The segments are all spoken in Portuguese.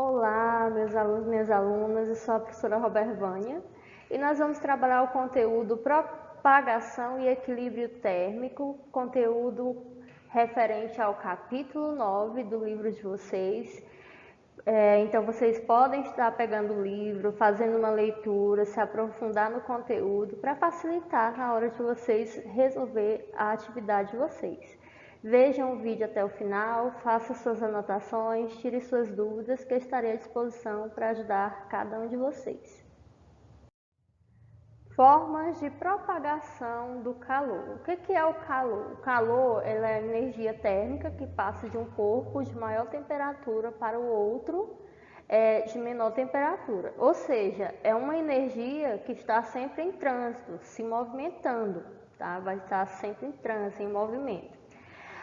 Olá, meus alunos e minhas alunas, eu sou a professora Roberta Vânia e nós vamos trabalhar o conteúdo propagação e equilíbrio térmico, conteúdo referente ao capítulo 9 do livro de vocês. Então vocês podem estar pegando o livro, fazendo uma leitura, se aprofundar no conteúdo para facilitar na hora de vocês resolver a atividade de vocês. Vejam o vídeo até o final, façam suas anotações, tire suas dúvidas que eu estarei à disposição para ajudar cada um de vocês. Formas de propagação do calor. O que é o calor? O calor é a energia térmica que passa de um corpo de maior temperatura para o outro de menor temperatura. Ou seja, é uma energia que está sempre em trânsito, se movimentando, tá? Vai estar sempre em trânsito, em movimento.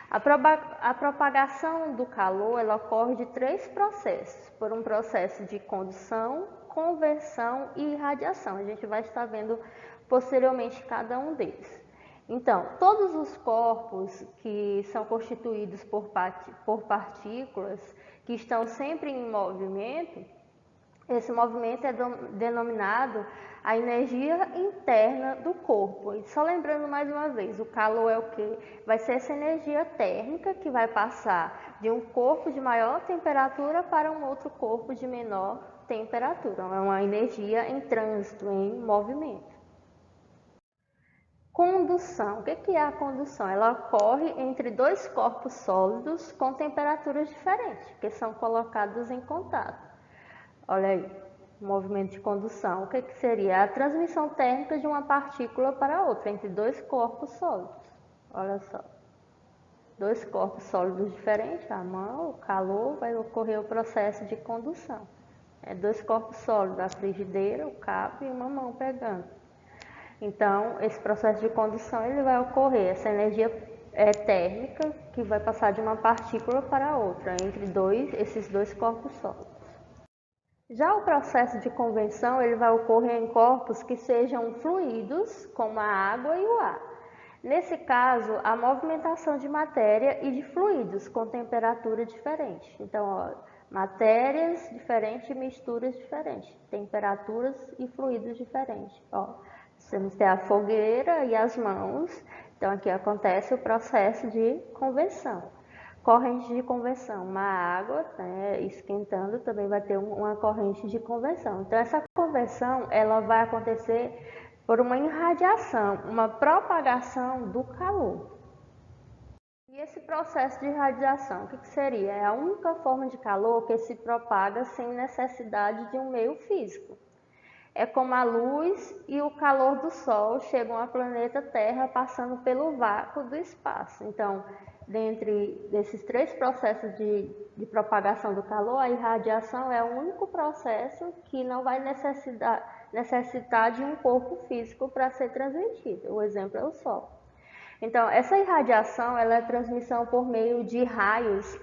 A propagação do calor ela ocorre de três processos, por um processo de condução, conversão e irradiação. A gente vai estar vendo posteriormente cada um deles. Então, todos os corpos que são constituídos por partículas que estão sempre em movimento, esse movimento é denominado a energia interna do corpo. E só lembrando mais uma vez, o calor é o que? Vai ser essa energia térmica que vai passar de um corpo de maior temperatura para um outro corpo de menor temperatura. É uma energia em trânsito, em movimento. Condução. O que é a condução? Ela ocorre entre dois corpos sólidos com temperaturas diferentes, que são colocados em contato. Olha aí, movimento de condução. O que seria? A transmissão térmica de uma partícula para outra, entre dois corpos sólidos. Olha só. Dois corpos sólidos diferentes, a mão, o calor, vai ocorrer o processo de condução. Dois corpos sólidos, a frigideira, o cabo e uma mão pegando. Então, esse processo de condução ele vai ocorrer, essa energia térmica que vai passar de uma partícula para outra, entre esses dois corpos sólidos. Já o processo de convecção ele vai ocorrer em corpos que sejam fluidos, como a água e o ar. Nesse caso, a movimentação de matéria e de fluidos com temperatura diferente. Então, ó, matérias diferentes e misturas diferentes, temperaturas e fluidos diferentes. Ó, temos a fogueira e as mãos. Então, aqui acontece o processo de conversão. Corrente de conversão, uma água esquentando também vai ter uma corrente de conversão. Então essa conversão ela vai acontecer por uma irradiação, uma propagação do calor. E esse processo de irradiação, o que seria? É a única forma de calor que se propaga sem necessidade de um meio físico. É como a luz e o calor do Sol chegam ao planeta Terra passando pelo vácuo do espaço. Então, dentre desses três processos de propagação do calor, a irradiação é o único processo que não vai necessitar de um corpo físico para ser transmitido. O exemplo é o Sol. Então, essa irradiação ela é transmissão por meio de raios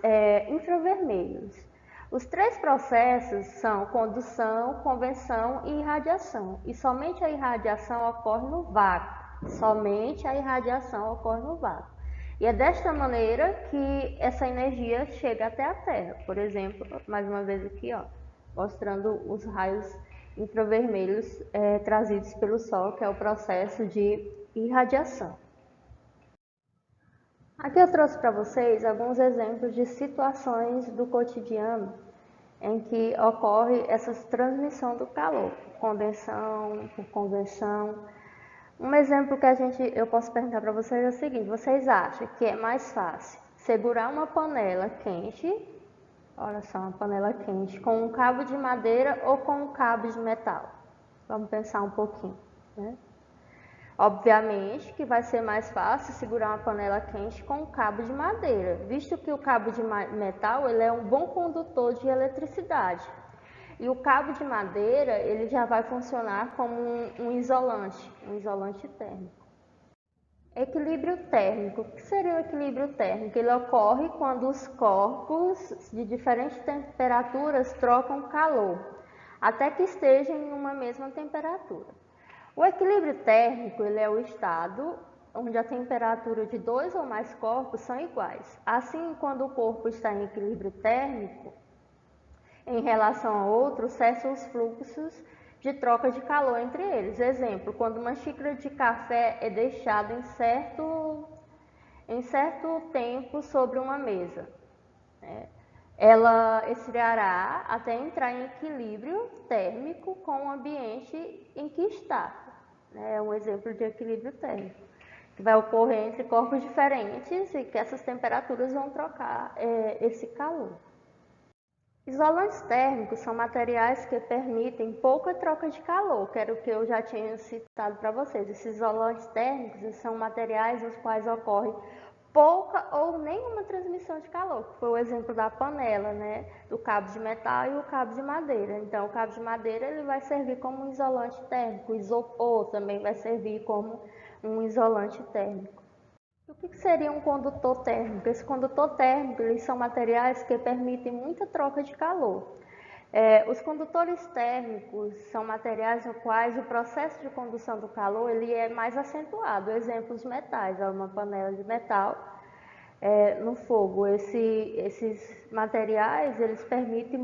infravermelhos. Os três processos são condução, convecção e irradiação. E somente a irradiação ocorre no vácuo. Somente a irradiação ocorre no vácuo. E é desta maneira que essa energia chega até a Terra. Por exemplo, mais uma vez aqui, ó, mostrando os raios infravermelhos trazidos pelo Sol, que é o processo de irradiação. Aqui eu trouxe para vocês alguns exemplos de situações do cotidiano em que ocorre essa transmissão do calor, condensação, por convecção. Um exemplo que eu posso perguntar para vocês é o seguinte: vocês acham que é mais fácil segurar uma panela quente, olha só, uma panela quente, com um cabo de madeira ou com um cabo de metal? Vamos pensar um pouquinho, né? Obviamente que vai ser mais fácil segurar uma panela quente com um cabo de madeira, visto que o cabo de metal ele é um bom condutor de eletricidade. E o cabo de madeira ele já vai funcionar como um isolante térmico. Equilíbrio térmico. O que seria o equilíbrio térmico? Ele ocorre quando os corpos de diferentes temperaturas trocam calor, até que estejam em uma mesma temperatura. O equilíbrio térmico ele é o estado onde a temperatura de dois ou mais corpos são iguais. Assim, quando o corpo está em equilíbrio térmico, em relação a outros, cessam os fluxos de troca de calor entre eles. Exemplo, quando uma xícara de café é deixada em certo tempo sobre uma mesa, ela esfriará até entrar em equilíbrio térmico com o ambiente em que está. É um exemplo de equilíbrio térmico, que vai ocorrer entre corpos diferentes e que essas temperaturas vão trocar esse calor. Isolantes térmicos são materiais que permitem pouca troca de calor, que era o que eu já tinha citado para vocês. Esses isolantes térmicos são materiais nos quais ocorre pouca ou nenhuma transmissão de calor, que foi o exemplo da panela, né, do cabo de metal e o cabo de madeira. Então, o cabo de madeira ele vai servir como um isolante térmico, o isopor também vai servir como um isolante térmico. O que seria um condutor térmico? Esse condutor térmico eles são materiais que permitem muita troca de calor. Os condutores térmicos são materiais no quais o processo de condução do calor ele é mais acentuado. Exemplo, os metais, uma panela de metal no fogo. Esses materiais eles permitem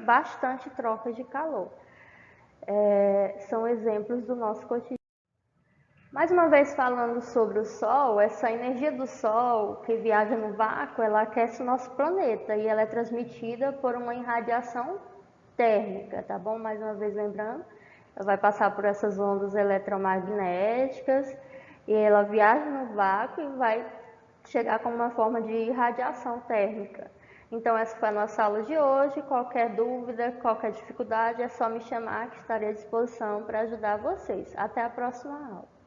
bastante troca de calor. São exemplos do nosso cotidiano. Mais uma vez falando sobre o Sol, essa energia do Sol que viaja no vácuo, ela aquece o nosso planeta e ela é transmitida por uma irradiação térmica, tá bom? Mais uma vez lembrando, ela vai passar por essas ondas eletromagnéticas e ela viaja no vácuo e vai chegar como uma forma de irradiação térmica. Então essa foi a nossa aula de hoje. Qualquer dúvida, qualquer dificuldade, é só me chamar que estarei à disposição para ajudar vocês. Até a próxima aula.